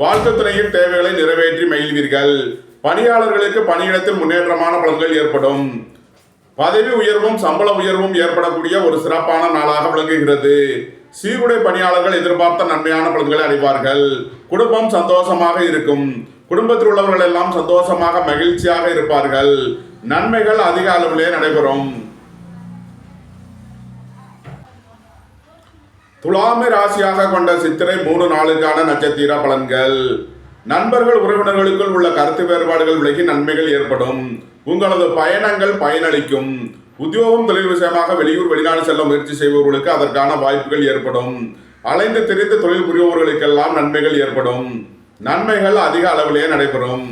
வாழ்க்கை துணையின் தேவைகளை நிறைவேற்றி மகிழ்வீர்கள். பணியாளர்களுக்கு பணியிடத்தில் முன்னேற்றமான பலன்கள் ஏற்படும். பதவி உயர்வும் சம்பள உயர்வும் ஏற்படக்கூடிய ஒரு சிறப்பான நாளாக விளங்குகிறது. சீருடை பணியாளர்கள் எதிர்பார்த்த நன்மையான பலன்களை அடைவார்கள். குடும்பம் சந்தோஷமாக இருக்கும். குடும்பத்தில் உள்ளவர்கள் எல்லாம் சந்தோஷமாக மகிழ்ச்சியாக இருப்பார்கள். நன்மைகள் அதிக அளவிலே நடைபெறும். துலாமை ராசியாக கொண்ட சித்திரை 3 நாளுக்கான நட்சத்திர பலன்கள். நண்பர்கள் உறவினர்களுக்குள் உள்ள கருத்து வேறுபாடுகள் விலகி நன்மைகள் ஏற்படும். உங்களது பயணங்கள் பயனளிக்கும். உத்தியோகம் தொழில் விஷயமாக வெளியூர் வெளிநாடு செல்ல முயற்சி செய்பவர்களுக்கு அதற்கான வாய்ப்புகள் ஏற்படும். அலைந்து திரிந்து தொழில் புரிபவர்களுக்கெல்லாம் நன்மைகள் ஏற்படும். நன்மைகள் அதிக அளவிலே நடைபெறும்.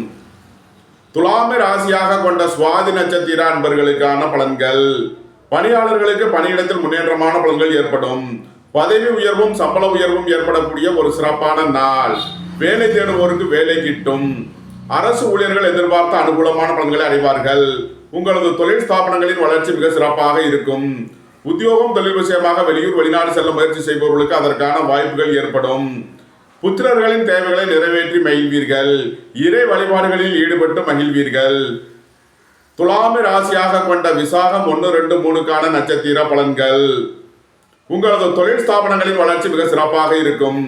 துலாமை ராசியாக கொண்ட சுவாதி நட்சத்திர அன்பர்களுக்கான பலன்கள். பணியாளர்களுக்கு பணியிடத்தில் முன்னேற்றமான பலன்கள் ஏற்படும். பதவி உயர்வும் சம்பள உயர்வும் ஏற்படக்கூடிய ஒரு சிறப்பான நாள். வேலை தேடுவோருக்கு வேலை கிட்டும். அரசு ஊழியர்கள் எதிர்பார்த்த அனுகூலமான பலன்களை அடைவார்கள். உங்களது தொழில் ஸ்தாபனங்களின் வளர்ச்சி மிக சிறப்பாக இருக்கும். உத்தியோகம் தொழில் விஷயமாக வெளியூர் வெளிநாடு செல்ல முயற்சி செய்பவர்களுக்கு அதற்கான வாய்ப்புகள் ஏற்படும். புத்திரர்களின் தேவைகளை நிறைவேற்றி மகிழ்வீர்கள். இறை வழிபாடுகளில் ஈடுபட்டு மகிழ்வீர்கள். துலாமை ராசியாக கொண்ட விசாகம் 1, 2, 3க்கான நட்சத்திர பலன்கள். உங்களது தொழில் ஸ்தாபனங்களின் வளர்ச்சி மிக சிறப்பாக இருக்கும்.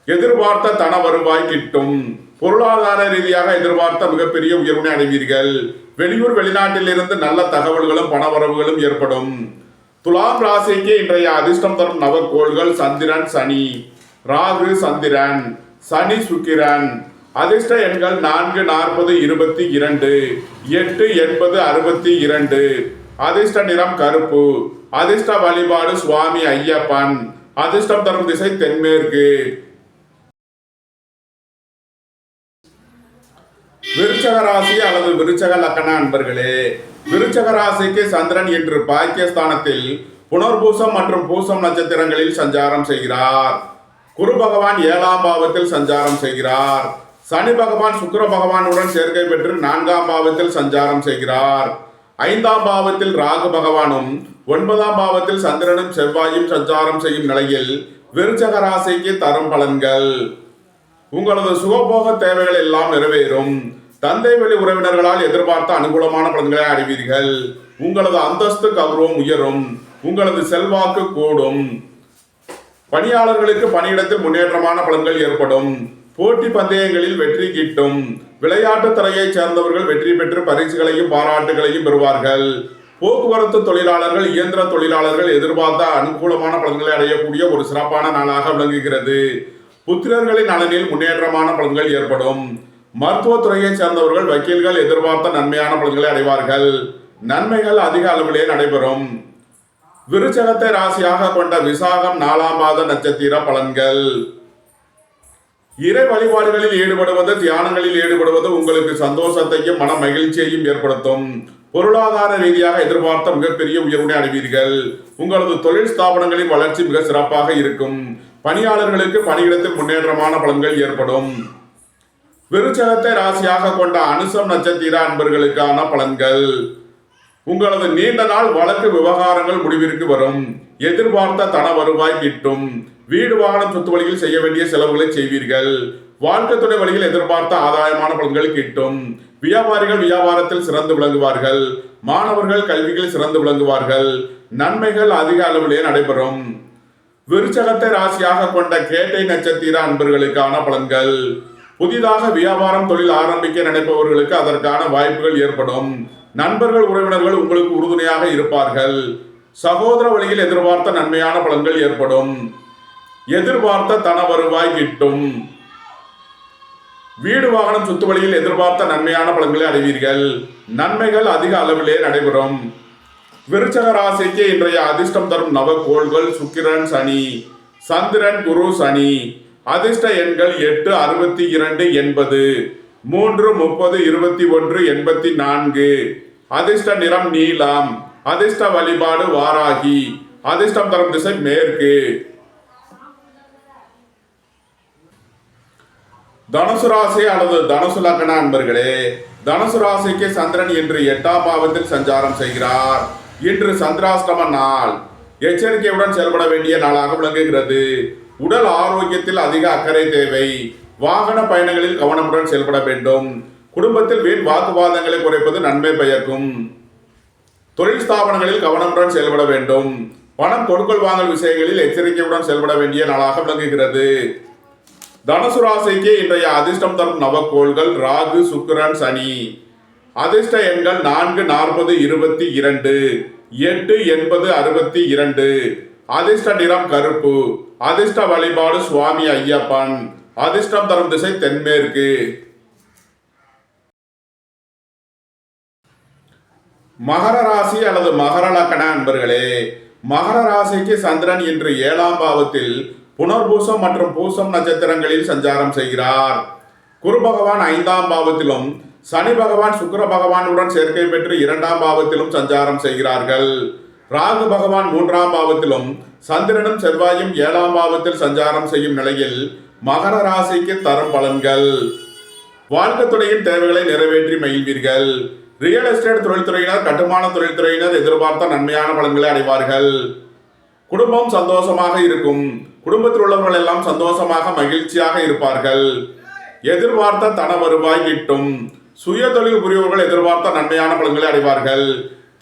எதிர்பார்த்த தன வருவாய் கிட்டும். பொருளாதார ரீதியாக எதிர்பார்த்த மிகப்பெரிய உயர்வினை அடைவீர்கள். வெளியூர் வெளிநாட்டில் இருந்து நல்ல தகவல்களும் பணவரவுகளும் ஏற்படும். துலாம் ராசிக்கு இன்றைய அதிர்ஷ்டம் தரும் நவக்கோள்கள் சந்திரன், சனி, ராகு, சந்திரன், சனி, சுக்கிரன். அதிர்ஷ்ட எண்கள் 4, 40, 22, 8, 80, 62. அதிர்ஷ்ட நிறம் கருப்பு. அதிர்ஷ்ட வழிபாடு சுவாமி ஐயப்பன். அதிர்ஷ்டம் தரும் திசை தென்மேற்கு. விருச்சக ராசி அல்லது விருச்சக லக்கண அன்பர்களே, விருச்சக ராசிக்கு சந்திரன் இன்று பாக்கியஸ்தானத்தில் புனர்பூசம் மற்றும் பூசம் நட்சத்திரங்களில் சஞ்சாரம் செய்கிறார். குரு பகவான் 7ஆம் பாவத்தில் சஞ்சாரம் செய்கிறார். சனி பகவான் சுக்கிர பகவானுடன் சேர்க்கை பெற்று 4ஆம் பாவத்தில் சஞ்சாரம் செய்கிறார். 5ஆம் பாவத்தில் ராகு பகவானும் 9ஆம் பாவத்தில் சந்திரனும் செவ்வாயும் சஞ்சாரம் செய்யும் நிலையில் விருச்சக ராசிக்கு தரும் பலன்கள். உங்களது சுகபோக தேவைகள் எல்லாம் நிறைவேறும். தந்தை வழி உறவினர்களால் எதிர்பார்த்த அனுகூலமான பலன்களை அடைவீர்கள். உங்களது அந்தஸ்து கௌரவம் உயரும். உங்களது செல்வாக்கு கூடும். பணியாளர்களுக்கு பணியிடத்தில் முன்னேற்றமான பலன்கள் ஏற்படும். போட்டி பந்தயங்களில் வெற்றி கிட்டும். விளையாட்டு துறையைச் சேர்ந்தவர்கள் வெற்றி பெற்று பரிசுகளையும் பாராட்டுகளையும் பெறுவார்கள். போக்குவரத்து தொழிலாளர்கள், இயந்திர தொழிலாளர்கள் எதிர்பார்த்த அனுகூலமான பலன்களை அடையக்கூடிய ஒரு சிறப்பான நாளாக விளங்குகிறது. புத்திரர்களின் நலனில் முன்னேற்றமான பலன்கள் ஏற்படும். மருத்துவத்துறையைச் சேர்ந்தவர்கள், வக்கீல்கள் எதிர்பார்த்த நன்மையான பலன்களை அடைவார்கள். நன்மைகள் அதிக அளவிலே நடைபெறும். விருச்சகத்தை ராசியாக கொண்ட விசாகம் 4ஆம் பாத நட்சத்திர பலன்கள். இறை வழிபாடுகளில் ஈடுபடுவது, தியானங்களில் ஈடுபடுவது உங்களுக்கு சந்தோஷத்தையும் மன மகிழ்ச்சியையும் ஏற்படுத்தும். பொருளாதார ரீதியாக எதிர்பார்த்த மிகப்பெரிய உயர்வினை அடைவீர்கள். உங்களது தொழில் ஸ்தாபனங்களின் வளர்ச்சி மிக சிறப்பாக இருக்கும். பணியாளர்களுக்கு பணியிடத்தில் முன்னேற்றமான பலன்கள் ஏற்படும். விருச்சகத்தை ராசியாக கொண்ட அனுசம் நட்சத்திர அன்பர்களுக்கான பலன்கள். உங்களது நீண்ட நாள் வழக்கு விவகாரங்கள் முடிவிற்கு வரும். எதிர்பார்த்த தன வருவாய் கிட்டும். வீடு வாகனம் சொத்து வழியில் செய்ய வேண்டிய செலவுகளை செய்வீர்கள். வாழ்க்கை துணை வழியில் எதிர்பார்த்த ஆதாயமான பலன்கள் கிட்டும். வியாபாரிகள் வியாபாரத்தில் சிறந்து விளங்குவார்கள். மாணவர்கள் கல்வியில் சிறந்து விளங்குவார்கள். நன்மைகள் அதிக அளவிலே நடைபெறும். விருச்சகத்தை ராசியாக கொண்ட கேட்டை நட்சத்திர அன்பர்களுக்கான பலன்கள். புதிதாக வியாபாரம் தொழில் ஆரம்பிக்க நினைப்பவர்களுக்கு அதற்கான வாய்ப்புகள் ஏற்படும். நண்பர்கள் உறவினர்கள் உங்களுக்கு உறுதுணையாக இருப்பார்கள். சகோதர வழியில் எதிர்பார்த்த நன்மையான பலன்கள் ஏற்படும். எதிர்பார்த்த தன வருவாய் கிட்டும். வீடு வாகனம் சொத்து வழியில் எதிர்பார்த்த நன்மையான பலன்களை அடைவீர்கள். நன்மைகள் அதிக அளவிலே நடைபெறும். விருச்சக ராசிக்கு இன்றைய அதிர்ஷ்டம் தரும் நவக்கோள்கள் சுக்கிரன், சனி, சந்திரன், குரு, சனி. அதிர்ஷ்ட எண்கள் 8, 62, 80, 3, 30, 21, 84. அதிர்ஷ்ட நிறம் நீலம். அதிர்ஷ்ட வழிபாடு வாராகி. அதிர்ஷ்டம் தரும் திசை மேற்கு. தனுசு ராசி அல்லது தனுசு லக்ன அன்பர்களே, தனுசு ராசிக்கு சந்திரன் இன்று 8ஆம் பாவத்தில் சஞ்சாரம் செய்கிறார். இன்று சந்திராஷ்டம நாள். எச்சரிக்கையுடன் செயல்பட வேண்டிய நாளாக விளங்குகிறது. உடல் ஆரோக்கியத்தில் அதிக அக்கறை தேவை. வாகன பயணங்களில் கவனமுடன் செயல்பட வேண்டும். குடும்பத்தில் வீண் வாக்குவாதங்களை குறைப்பது நன்மை பயக்கும். தொழில் ஸ்தாபனங்களில் கவனமுடன் செயல்பட வேண்டும். பணம் கொடுக்கல் வாங்கல் விஷயங்களில் எச்சரிக்கையுடன் செயல்பட வேண்டிய நாளாக விளங்குகிறது. தனுசு ராசிக்கு இன்றைய அதிர்ஷ்டம் தரும் நவக்கோள்கள் ராகு, சுக்கிரன், சனி. அதிர்ஷ்ட எண்கள் 4, 40, 22, 8, 80, 62. அதிர்ஷ்ட நிறம் கருப்பு. அதிர்ஷ்ட வழிபாடு சுவாமி ஐயப்பன். அதிர்ஷ்டம் தரும் திசை தென்மேற்கு. மகர ராசி அல்லது மகர லக்ன அன்பர்களே, மகர ராசிக்கு சந்திரன் இன்று 7ஆம் பாவத்தில் புனர்பூசம் மற்றும் பூசம் நட்சத்திரங்களில் சஞ்சாரம் செய்கிறார். குரு பகவான் 5ஆம் பாவத்திலும் சனி பகவான் சுக்கிர பகவானுடன் சேர்க்கை பெற்று 2ஆம் பாவத்திலும் சஞ்சாரம் செய்கிறார்கள். ராகு பகவான் 3ஆம் பாவத்திலும் சந்திரனும் செவ்வாயும் 7ஆம் பாவத்தில் சஞ்சாரம் செய்யும் நிலையில் மகர ராசிக்கு தரும் பலன்கள். வாழ்க்கை துணையின் தேவைகளை நிறைவேற்றி மகிழ்வீர்கள். ரியல் எஸ்டேட் தொழில்துறையினர், கட்டுமான தொழில்துறையினர் எதிர்பார்த்த நன்மையான பலன்களை அடைவார்கள். குடும்பம் சந்தோஷமாக இருக்கும். குடும்பத்தில் உள்ளவர்கள் எல்லாம் சந்தோஷமாக மகிழ்ச்சியாக இருப்பார்கள். எதிர்பார்த்த தன வருவாய் கிட்டும். சுய தொழில் புரிபவர்கள் எதிர்பார்த்த நன்மையான பலன்களை அடைவார்கள்.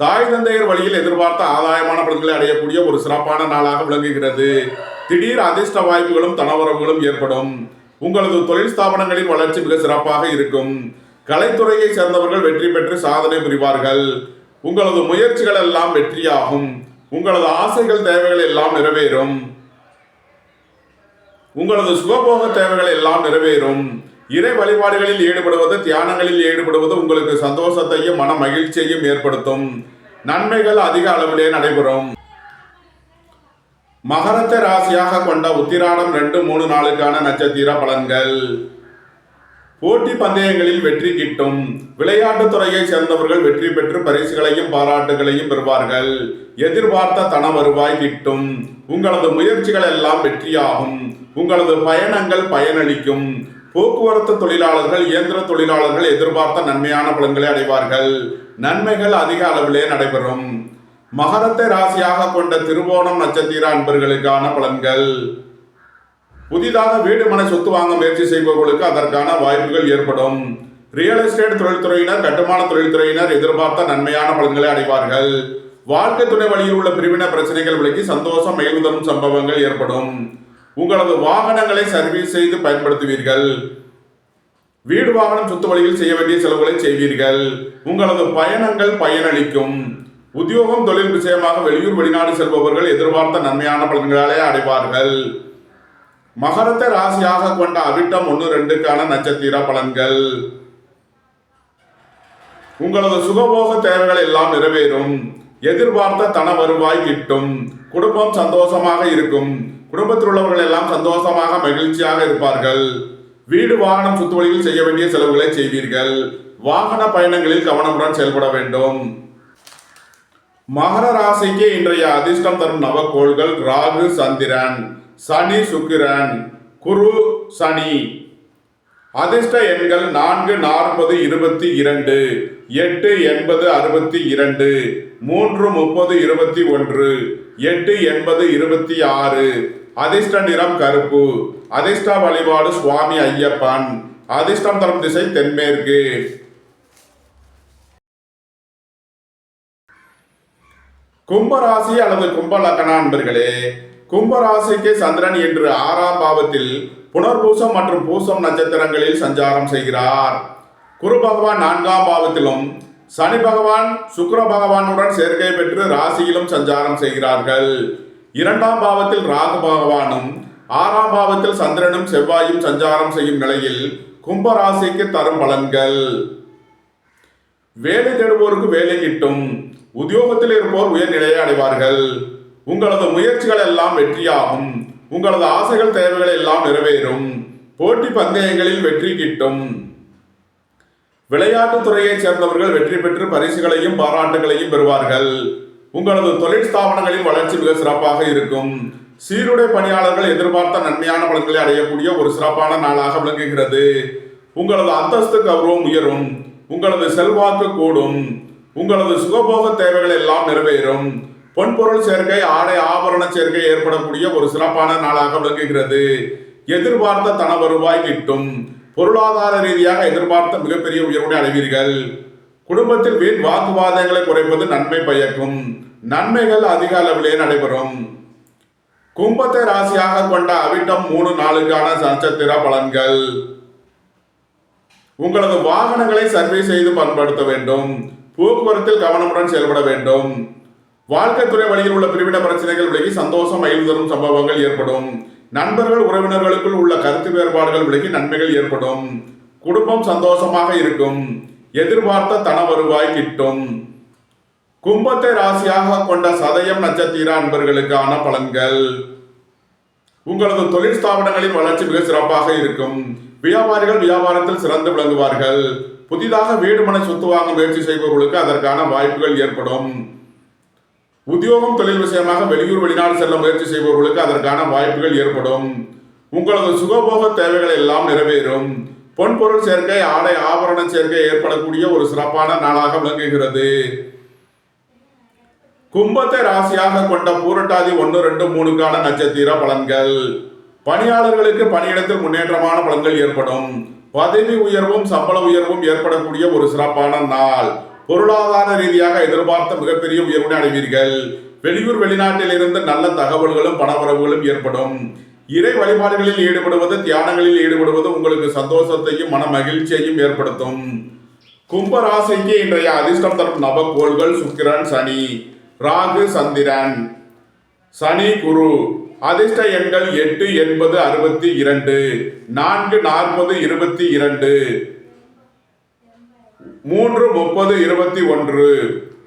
தாய் தந்தையர் வழியில் எதிர்பார்த்த ஆதாயமான பலன்களை அடையக்கூடிய ஒரு சிறப்பான நாளாக விளங்குகிறது. திடீர் அதிர்ஷ்ட வாய்ப்புகளும் தனவரவுகளும் ஏற்படும். உங்களது தொழில் ஸ்தாபனங்களின் வளர்ச்சி மிக சிறப்பாக இருக்கும். கலைத்துறையை சேர்ந்தவர்கள் வெற்றி பெற்று சாதனை புரிவார்கள். உங்களது முயற்சிகள் எல்லாம் வெற்றியாகும். உங்களது ஆசைகள், தேவைகள் எல்லாம் நிறைவேறும். உங்களது சுகபோக தேவைகள் எல்லாம் நிறைவேறும். இறை வழிபாடுகளில் ஈடுபடுவது, தியானங்களில் ஈடுபடுவது உங்களுக்கு சந்தோஷத்தையும் மன மகிழ்ச்சியையும் ஏற்படுத்தும். நன்மைகள் அதிக அளவிலே நடைபெறும். மகரத்தை ராசியாக கொண்ட உத்திராடம் 2, 3 நாளுக்கான நட்சத்திர பலன்கள். போட்டி பந்தயங்களில் வெற்றி கிட்டும். விளையாட்டுத் துறையை சேர்ந்தவர்கள் வெற்றி பெற்று பரிசுகளையும் பாராட்டுகளையும் பெறுவார்கள். எதிர்பார்த்த தன வருவாய் கிட்டும். உங்களது முயற்சிகள் எல்லாம் வெற்றியாகும். உங்களது பயணங்கள் பயனளிக்கும். போக்குவரத்து தொழிலாளர்கள், இயந்திர தொழிலாளர்கள் எதிர்பார்த்த நன்மையான பலன்களை அடைவார்கள். நன்மைகள் அதிக அளவிலே நடைபெறும். மகரத்தை ராசியாக கொண்ட திருவோணம் நட்சத்திர அன்பர்களுக்கான பலன்கள். புதிதாக வீடு மனை சொத்து வாங்க முயற்சி செய்பவர்களுக்கு அதற்கான வாய்ப்புகள் ஏற்படும். ரியல் எஸ்டேட் தொழில்துறையினர், கட்டுமான தொழில்துறையினர் எதிர்பார்த்த நன்மையான பலன்களை அடைவார்கள். வாழ்க்கை துணை வழியில் உள்ள பிரிவின பிரச்சனைகள் விலகி சந்தோஷம் மகிழ்வு தரும் சம்பவங்கள் ஏற்படும். உங்களது வாகனங்களை சர்வீஸ் செய்து பயன்படுத்துவீர்கள். வீடு வாகனம் சொத்து வழியில் செய்ய வேண்டிய செலவுகளை செய்வீர்கள். உங்களது பயணங்கள் பயனளிக்கும். உத்தியோகம் தொழில் விஷயமாக வெளியூர் வெளிநாடு செல்பவர்கள் எதிர்பார்த்த நன்மையான பலன்களை அடைவார்கள். மகரத்தை ராசியாக கொண்ட அவிட்டம் 1, 2க்கான நட்சத்திர பலன்கள். உங்களது சுகபோக தேவைகள் எல்லாம் நிறைவேறும். எதிர்பார்த்த தன வருவாய் கிட்டும். குடும்பம் சந்தோஷமாக இருக்கும். குடும்பத்தில் உள்ளவர்கள் எல்லாம் சந்தோஷமாக மகிழ்ச்சியாக இருப்பார்கள். வீடு வாகனம் சொத்து வழியில் செய்ய வேண்டிய செலவுகளை செய்வீர்கள். வாகன பயணங்களில் கவனமுடன் செயல்பட வேண்டும். மகர ராசிக்கு இன்றைய அதிர்ஷ்டம் தரும் நவக்கோள்கள் ராகு, சந்திரன், சனி, சுக்கிரன், குரு, சனி. அதிர்ஷ்ட எண்கள் 4, 40, 22, 8, 80, 62, 3, 30, 21, 8, 80, 26. அதிர்ஷ்ட நிறம் கருப்பு. அதிர்ஷ்ட வழிபாடு சுவாமி ஐயப்பன். அதிர்ஷ்டம் தரும் திசை தென்மேற்கு. கும்பராசி அல்லது கும்ப லக்ன அன்பர்களே, கும்பராசிக்கு சந்திரன் இன்று 6ஆம் பாவத்தில் புனர்பூசம் மற்றும் பூசம் நட்சத்திரங்களில் சஞ்சாரம் செய்கிறார். குரு பகவான் 4ஆம் பாவத்திலும் சனி பகவான் சுக்கிர பகவானுடன் சேர்க்கை பெற்று ராசியிலும் சஞ்சாரம் செய்கிறார்கள். 2ஆம் பாவத்தில் ராகு பகவானும் 6ஆம் பாவத்தில் சந்திரனும் செவ்வாயும் சஞ்சாரம் செய்யும் நிலையில் கும்பராசிக்கு தரும் பலன்கள். வேலை தேடுவோருக்கு வேலை கிட்டும். உத்தியோகத்தில் இருப்போர் உயர்நிலையை அடைவார்கள். உங்களது முயற்சிகள் எல்லாம் வெற்றியாகும். உங்களது ஆசைகள் தேவைகள் எல்லாம் நிறைவேறும். போட்டி பந்தயங்களில் வெற்றி கிட்டும். விளையாட்டுத் துறையைச் சேர்ந்தவர்கள் வெற்றி பெற்று பரிசுகளையும் பாராட்டுகளையும் பெறுவார்கள். உங்களது தொழில் ஸ்தாபனங்களின் வளர்ச்சி மிக சிறப்பாக இருக்கும். சீருடை பணியாளர்கள் எதிர்பார்த்த நன்மையான பலன்களை அடையக்கூடிய ஒரு சிறப்பான நாளாக விளங்குகிறது. உங்களது அந்தஸ்து கௌரவம் உயரும். உங்களது செல்வாக்கு கூடும். உங்களது சுகபோக தேவைகள் எல்லாம் நிறைவேறும். பொன்பொருள் சேர்க்கை, ஆடை ஆபரண சேர்க்கை ஏற்படக்கூடிய ஒரு சிறப்பான நாளாக விளங்குகிறது. எதிர்பார்த்த தன வருவாய் கிட்டும். பொருளாதார ரீதியாக எதிர்பார்த்த மிகப்பெரிய உயர்வுகளை அடைவீர்கள். குடும்பத்தில் வீண் வாக்குவாதங்களை குறைப்பது நன்மை பயக்கும். நன்மைகள் அதிக அளவிலே நடைபெறும். கும்பத்தை ராசியாக கொண்ட அவிட்டம் 3 நாளுக்கான நட்சத்திர பலன்கள். உங்களது வாகனங்களை சர்வீஸ் செய்து பயன்படுத்த வேண்டும். போக்குவரத்தில் கவனமுடன் செயல்பட வேண்டும். வாழ்க்கை துறை வழியில் உள்ள பிரிவின பிரச்சனைகள் விலகி சந்தோஷம் மகிழ்வு தரும் சம்பவங்கள் ஏற்படும். நண்பர்கள் உறவினர்களுக்குள் உள்ள கருத்து வேறுபாடுகள் விலகி நன்மைகள் ஏற்படும். குடும்பம் சந்தோஷமாக இருக்கும். எதிர்பார்த்த தன வருவாய் கிட்டும். கும்பத்தை ராசியாக கொண்ட சதயம் நட்சத்திர அன்பர்களுக்கான பலன்கள். உங்களது தொழில் ஸ்தாபனங்களின் வளர்ச்சி மிக சிறப்பாக இருக்கும். வியாபாரிகள் வியாபாரத்தில் சிறந்து விளங்குவார்கள். புதிதாக வீடு மனை சொத்து வாங்க முயற்சி செய்பவர்களுக்கு அதற்கான வாய்ப்புகள் ஏற்படும். உத்தியோகம் தொழில் விஷயமாக வெளியூர் வெளிநாடு செல்ல முயற்சி செய்பவர்களுக்கு அதற்கான வாய்ப்புகள் ஏற்படும். உங்களது சுகபோக தேவைகள் எல்லாம் நிறைவேறும். பொன்பொருள் சேர்க்கை, ஆடை ஆபரண சேர்க்கை ஏற்படக்கூடிய ஒரு சிறப்பான நாளாக விளங்குகிறது. கும்பத்தை ராசியாக கொண்ட பூரட்டாதி 1, 2, 3க்கான நட்சத்திர பலன்கள். பணியாளர்களுக்கு பணியிடத்தில் முன்னேற்றமான பலன்கள் ஏற்படும். பதவி உயர்வும் சம்பள உயர்வும் ஏற்படக்கூடிய ஒரு சிறப்பான நாள். பொருளாதார ரீதியாக எதிர்பார்த்த மிகப்பெரிய உயர்வினை அடைவீர்கள். வெளியூர் வெளிநாட்டில் இருந்து நல்ல தகவல்களும் பணவரவுகளும் ஏற்படும். இறை வழிபாடுகளில் ஈடுபடுவது, தியானங்களில் ஈடுபடுவது உங்களுக்கு சந்தோஷத்தையும் மன மகிழ்ச்சியையும் ஏற்படுத்தும். கும்ப ராசிக்கு இன்றைய அதிர்ஷ்டம் தரும் நவக்கோள்கள் சுக்கிரன், சனி, ராகு, சந்திரன். சனி, குரு. அதிர்ஷ்ட எண்கள் 8, 80, 62, 4, 40, 22, 3, 30, 21.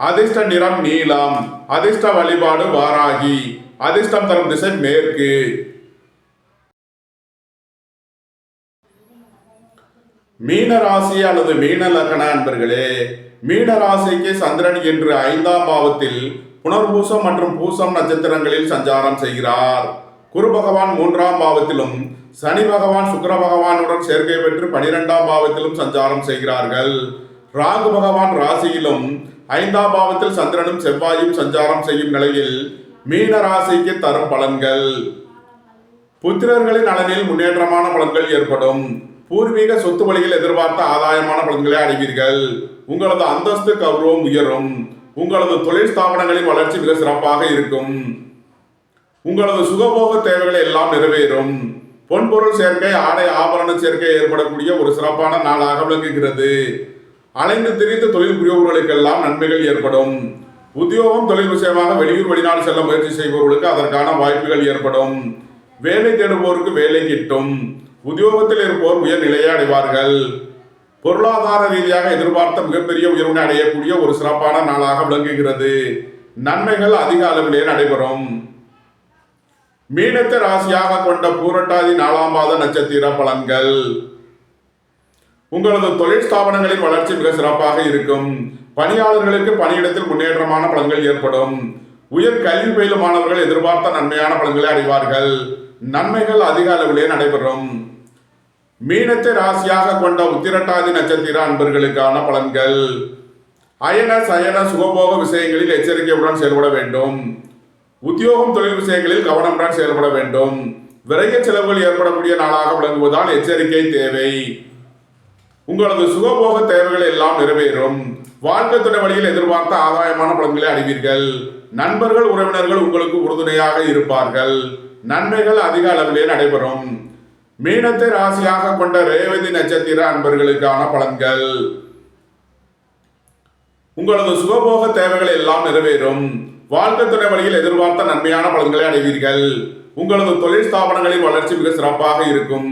அதிர்ஷ்ட நிறம் நீலம். அதிர்ஷ்ட வழிபாடு வாராகி. அதிர்ஷ்டம் தரும் திசை மேற்கு. மீன ராசி அல்லது மீன லக்ன அன்பர்களே, மீன ராசிக்கு சந்திரன் என்று 5ஆம் பாவத்தில் புனர்பூசம் மற்றும் பூசம் நட்சத்திரங்களில் சஞ்சாரம் செய்கிறார். குரு பகவான் 3ஆம் பாவத்திலும் சனி பகவான் சுக்கிர பகவானுடன் சேர்க்கை பெற்று 12ஆம் பாவத்திலும் சஞ்சாரம் செய்கிறார்கள். ராகு பகவான் ராசியிலும் 5ஆம் பாவத்தில் சந்திரனும் செவ்வாயும் சஞ்சாரம் செய்யும் நிலையில் மீன ராசிக்கு தரும் பலன்கள். புத்திரர்களின் நலனில் முன்னேற்றமான பலன்கள் ஏற்படும். பூர்வீக சொத்து வழியில் எதிர்பார்த்த ஆதாயமான பலன்களை அடைவீர்கள். உங்களது அந்தஸ்து கௌரவம் உயரும். உங்களது தொழில் ஸ்தாபனங்களின் வளர்ச்சி மிக சிறப்பாக இருக்கும். உங்களது சுகபோக தேவைகள் எல்லாம் நிறைவேறும். பொன்பொருள் சேர்க்கை, ஆடை ஆபரண சேர்க்கை ஏற்படக்கூடிய ஒரு சிறப்பான நாளாக விளங்குகிறது. அலைந்து திரிந்து தொழில் புரிபவர்களுக்கெல்லாம் நன்மைகள் ஏற்படும். உத்தியோகம் தொழில் விஷயமாக வெளியூர் வெளிநாடு செல்ல முயற்சி செய்பவர்களுக்கு அதற்கான வாய்ப்புகள் ஏற்படும். வேலை தேடுவோருக்கு வேலை கிட்டும். உத்தியோகத்தில் இருப்போர் உயர் நிலையை அடைவார்கள். பொருளாதார ரீதியாக எதிர்பார்த்த மிகப்பெரிய உயர்வினை அடையக்கூடிய ஒரு சிறப்பான நாளாக விளங்குகிறது. நன்மைகள் அதிக அளவிலே நடைபெறும். மீனத்தை ராசியாக கொண்ட பூரட்டாதி 4ஆம் பாத நட்சத்திர பலன்கள். உங்களது தொழில் ஸ்தாபனங்களின் வளர்ச்சி மிக சிறப்பாக இருக்கும். பணியாளர்களுக்கு பணியிடத்தில் முன்னேற்றமான பலன்கள் ஏற்படும். உயர் கல்வி பயிலும் மாணவர்கள் எதிர்பார்த்த நன்மையான பலன்களை அடைவார்கள். நன்மைகள் அதிக அளவிலே நடைபெறும். மீனத்தை ராசியாக கொண்ட உத்திரட்டாதி நட்சத்திர அன்பர்களுக்கான பலன்கள். அயன சயன சுகபோக விஷயங்களில் எச்சரிக்கையுடன் செயல்பட வேண்டும். உத்தியோகம் தொழில் விஷயங்களில் கவனமுடன் செயல்பட வேண்டும். விரைய செலவுகள் ஏற்படக்கூடிய நாளாக விளங்குவதால் எச்சரிக்கை தேவை. உங்களது சுகபோக தேவைகள் எல்லாம் நிறைவேறும். வாழ்க்கை துணை வழியில் எதிர்பார்த்த ஆதாயமான பலன்களை அடைவீர்கள். நண்பர்கள் உறவினர்கள் உங்களுக்கு உறுதுணையாக இருப்பார்கள். நன்மைகள் அதிக அளவிலே நடைபெறும். மீனத்தை ராசியாக கொண்ட ரேவதி நட்சத்திர அன்பர்களுக்கான பலன்கள். உங்களது சுகபோக தேவைகள் எல்லாம் நிறைவேறும். வாழ்க்கை துணை வழியில் எதிர்பார்த்த நன்மையான பலன்களை அடைவீர்கள். உங்களது தொழில் ஸ்தாபனங்களின் வளர்ச்சி மிக சிறப்பாக இருக்கும்.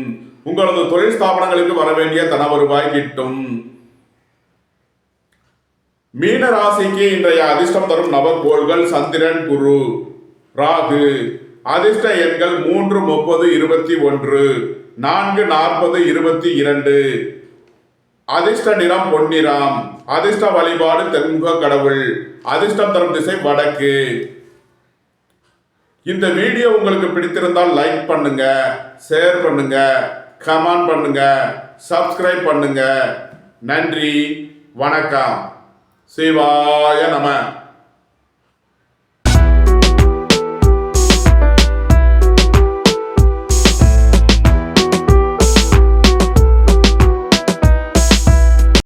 உங்களது தொழில் ஸ்தாபனங்களுக்கு வர வேண்டிய தன வருவாய் கிட்டும். மீன ராசிக்கு இன்றைய அதிர்ஷ்டம் தரும் நவகோள்கள் சந்திரன், குரு, ராகு. அதிர்ஷ்ட எண்கள் 3, 30, 21, 4, 40, 22. அதிர்ஷ்ட நிறம் பொன்னிறம். அதிர்ஷ்ட வழிபாடு தென்முக கடவுள். அதிர்ஷ்டம் தரும் திசை வடக்கு. இந்த வீடியோ உங்களுக்கு பிடித்திருந்தால் லைக் பண்ணுங்க, ஷேர் பண்ணுங்க, கமெண்ட் பண்ணுங்க, சப்ஸ்கிரைப் பண்ணுங்க. நன்றி, வணக்கம். சிவாய நம.